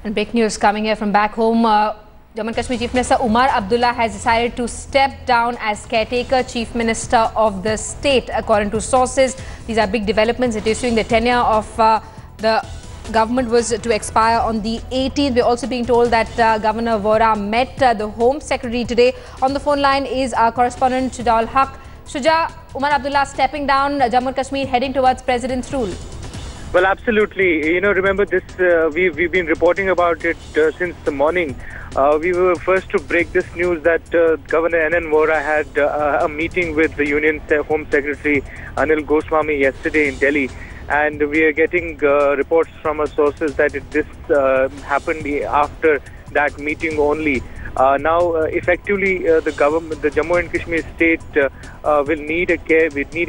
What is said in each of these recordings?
And big news coming here from back home. Jammu and Kashmir Chief Minister Omar Abdullah has decided to step down as caretaker Chief Minister of the state. According to sources, these are big developments. It is showing the tenure of the government was to expire on the 18th. We're also being told that Governor Vora met the Home Secretary today. On the phone line is our correspondent Shuja ul Haq. Shuja, Omar Abdullah stepping down, Jammu and Kashmir heading towards President's rule. Well, absolutely. You know, remember this, we've been reporting about it since the morning. We were first to break this news that Governor N.N. Vora had a meeting with the Union Home Secretary Anil Goswami yesterday in Delhi. And we are getting reports from our sources that this happened after that meeting only. Now, effectively, the government, the Jammu and Kashmir state, will need a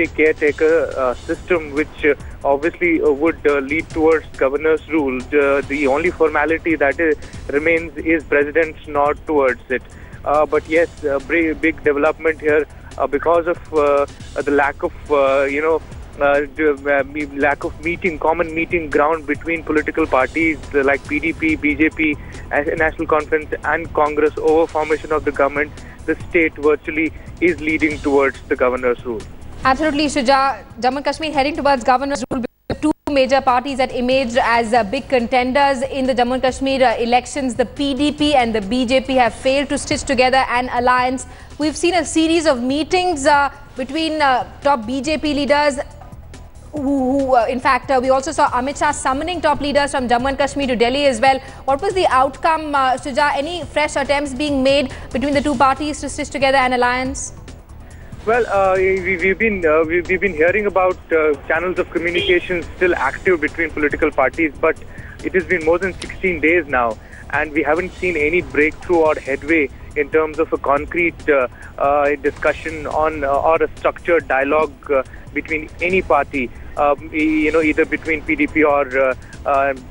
caretaker system, which obviously would lead towards governor's rule. The only formality that remains is president's nod towards it. But yes, a big development here because of the lack of lack of common meeting ground between political parties like PDP, BJP, National Conference and Congress over formation of the government. The state virtually is leading towards the governor's rule. Absolutely, Shuja. Jammu and Kashmir heading towards governor's rule. Two major parties that emerged as big contenders in the Jammu and Kashmir elections, the PDP and the BJP, have failed to stitch together an alliance. We've seen a series of meetings between top BJP leaders. In fact, we also saw Amit Shah summoning top leaders from Jammu and Kashmir to Delhi as well. What was the outcome, Shuja? Any fresh attempts being made between the two parties to stitch together an alliance? Well, we've been hearing about channels of communication still active between political parties, but it has been more than 16 days now, and we haven't seen any breakthrough or headway in terms of a concrete discussion on or a structured dialogue between any party. Either between PDP or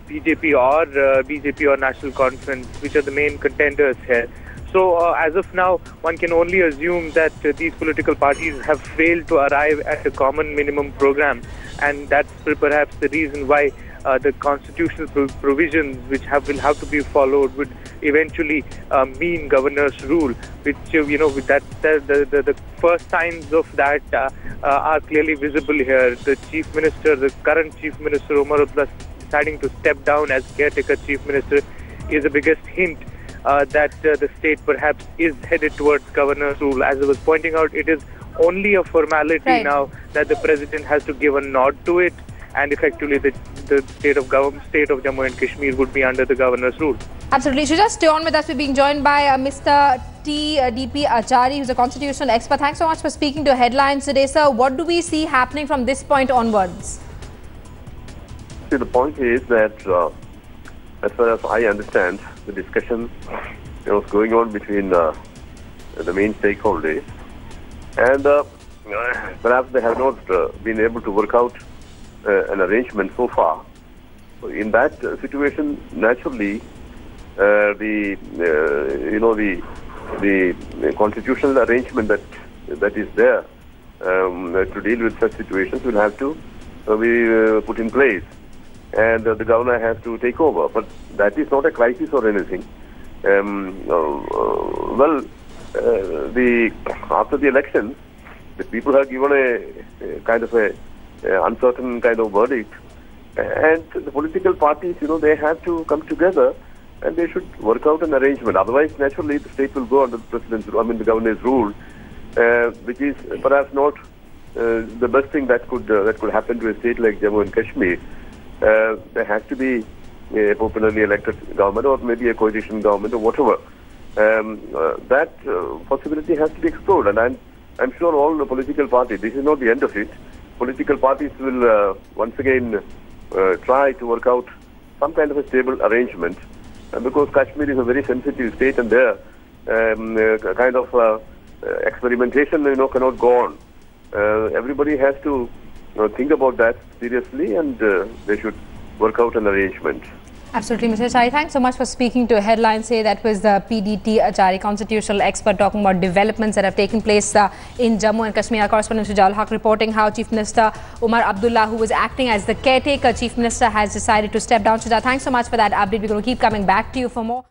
BJP or BJP or National Conference, which are the main contenders here. So as of now, one can only assume that these political parties have failed to arrive at a common minimum program, and that's perhaps the reason why the constitutional provisions which will have to be followed would eventually mean governor's rule, which with that the first signs of that are clearly visible here. The chief minister, the current chief minister Omar Abdullah, deciding to step down as caretaker chief minister is the biggest hint that the state perhaps is headed towards governor's rule. As I was pointing out, it is only a formality now that the president has to give a nod to it, and effectively the state of Jammu and Kashmir would be under the governor's rule. Absolutely. So just stay on with us. We're being joined by Mr. T.D.P. Achari, who's a constitutional expert. Thanks so much for speaking to Headlines today, sir. What do we see happening from this point onwards? See, the point is that, as far as I understand, the discussion was going on between the main stakeholders, and perhaps they have not been able to work out an arrangement so far. So in that situation, naturally, the constitutional arrangement that is there to deal with such situations will have to be put in place, and the governor has to take over. But that is not a crisis or anything. After the election, the people have given a kind of a uncertain kind of verdict, and the political parties, they have to come together and they should work out an arrangement. Otherwise, naturally, the state will go under the governor's rule, which is perhaps not the best thing that could happen to a state like Jammu and Kashmir. There has to be a popularly elected government, or maybe a coalition government, or whatever. That possibility has to be explored, and I'm sure all the political parties, this is not the end of it. Political parties will once again try to work out some kind of a stable arrangement, because Kashmir is a very sensitive state, and there kind of experimentation cannot go on. Everybody has to think about that seriously, and they should work out an arrangement. Absolutely, Mr. Achari. Thanks so much for speaking to Headline Say. That was the PDT Achari, constitutional expert, talking about developments that have taken place in Jammu and Kashmir. Our correspondent Shujal Haq reporting how Chief Minister Omar Abdullah, who was acting as the caretaker Chief Minister, has decided to step down. Shujal, thanks so much for that update. We're going to keep coming back to you for more.